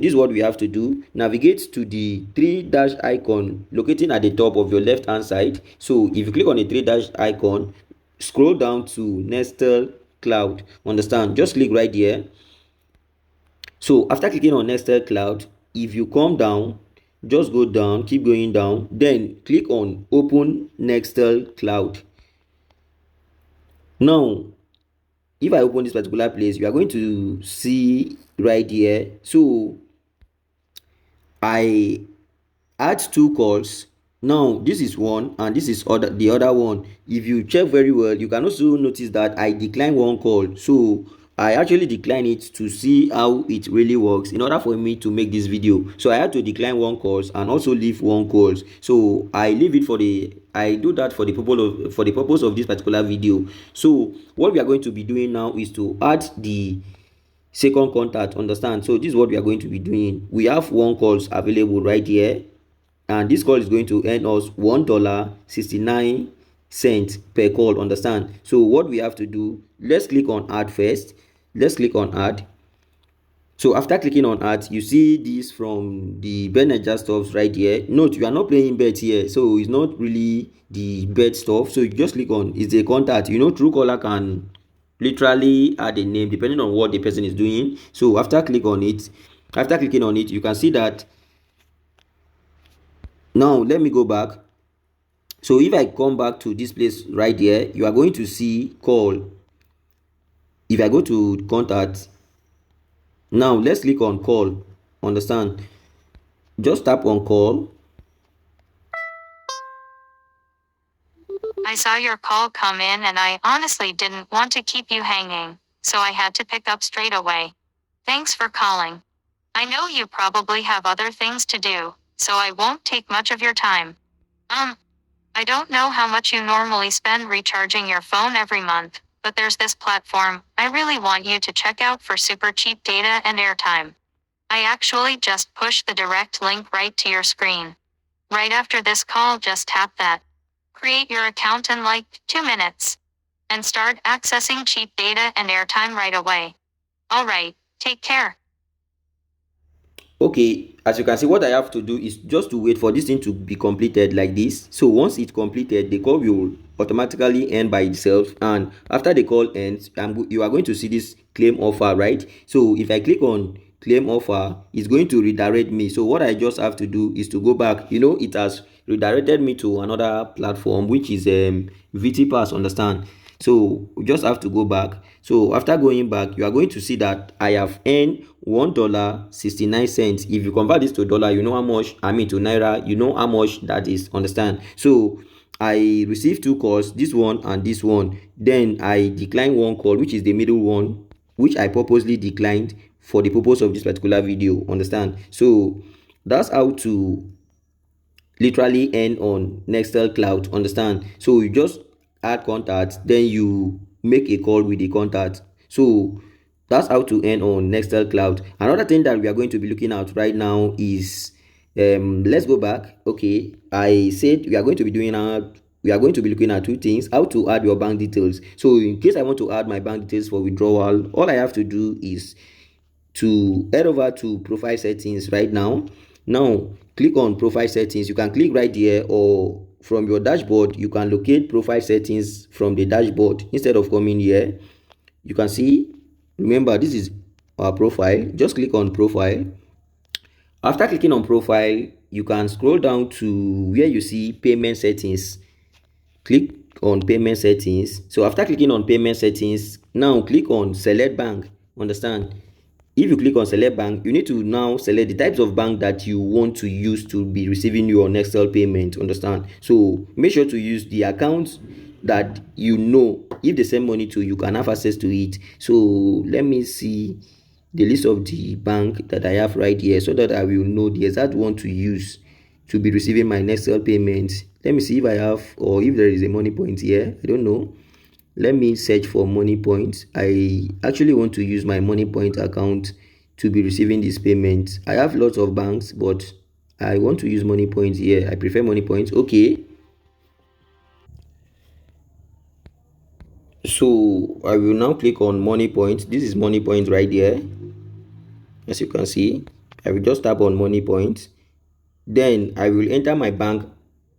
This is what we have to do. Navigate to the three dash icon locating at the top of your left hand side. So if you click on the three dash icon, scroll down to Nextel Cloud. Understand? Just click right here. So after clicking on Nextel Cloud, if you come down, just go down, keep going down, then click on open Nextel Cloud. Now if I open this particular place, you are going to see right here. So I add two calls. Now this is one and this is the other one. If you check very well, you can also notice that I decline one call. So I actually decline it to see how it really works in order for me to make this video. So I had to decline one calls and also leave one calls. So I leave it I do that for the purpose of this particular video. So what we are going to be doing now is to add the second contact. Understand? So this is what we are going to be doing. We have one calls available right here, and this call is going to earn us $1.69 per call. Understand? So what we have to do, let's click on add first. Let's click on add. So after clicking on add, you see this from the bet Naija stuffs right here. Note, you are not playing bet here, so it's not really the bet stuff. So you just click on, it's a contact. Truecaller can literally add a name depending on what the person is doing. So after clicking on it, you can see that. Now let me go back. So if I come back to this place right here, you are going to see call. If I go to contact, now let's click on call. Understand? Just tap on call. I saw your call come in and I honestly didn't want to keep you hanging, so I had to pick up straight away. Thanks for calling. I know you probably have other things to do, so I won't take much of your time. I don't know how much you normally spend recharging your phone every month, but there's this platform I really want you to check out for super cheap data and airtime. I actually just pushed the direct link right to your screen. Right after this call, just tap that. Create your account in like 2 minutes. And start accessing cheap data and airtime right away. Alright, take care. Okay, as you can see, what I have to do is just to wait for this thing to be completed like this. So once it's completed, the call will automatically end by itself, and after the call ends, you are going to see this claim offer, right? So if I click on claim offer, it's going to redirect me. So what I just have to do is to go back. It has redirected me to another platform, which is VT Pass. Understand? So we just have to go back. So after going back, you are going to see that I have earned $1.69. If you convert this to dollar, you know how much, to naira, you know how much that is. Understand? So I received two calls, this one and this one. Then I declined one call, which is the middle one, which I purposely declined for the purpose of this particular video. Understand? So that's how to literally earn on Nextel Cloud. Understand? So you just add contacts, then you make a call with the contact. So that's how to earn on Nextel Cloud. Another thing that we are going to be looking at right now is let's go back. Okay, I said we are going to be looking at two things: how to add your bank details. So in case I want to add my bank details for withdrawal, all I have to do is to head over to profile settings right now. Now click on profile settings. You can click right here, or from your dashboard you can locate profile settings from the dashboard instead of coming here. You can see, remember, this is our profile. Just click on profile. After clicking on profile, you can scroll down to where you see payment settings. Click on payment settings. So after clicking on payment settings, now click on select bank. Understand? If you click on select bank, you need to now select the types of bank that you want to use to be receiving your Nextel payment. Understand? So make sure to use the accounts that if they send money to, you can have access to it. So let me see the list of the bank that I have right here, so that I will know the exact one to use to be receiving my Nextel payment. Let me see if I have, or if there is a money point here. I don't know. Let me search for money point. I actually want to use my money point account to be receiving this payment. I have lots of banks, but I want to use money points here. I prefer money points. Okay, so I will now click on money point. This is money point right here, as you can see. I will just tap on money points. Then I will enter my bank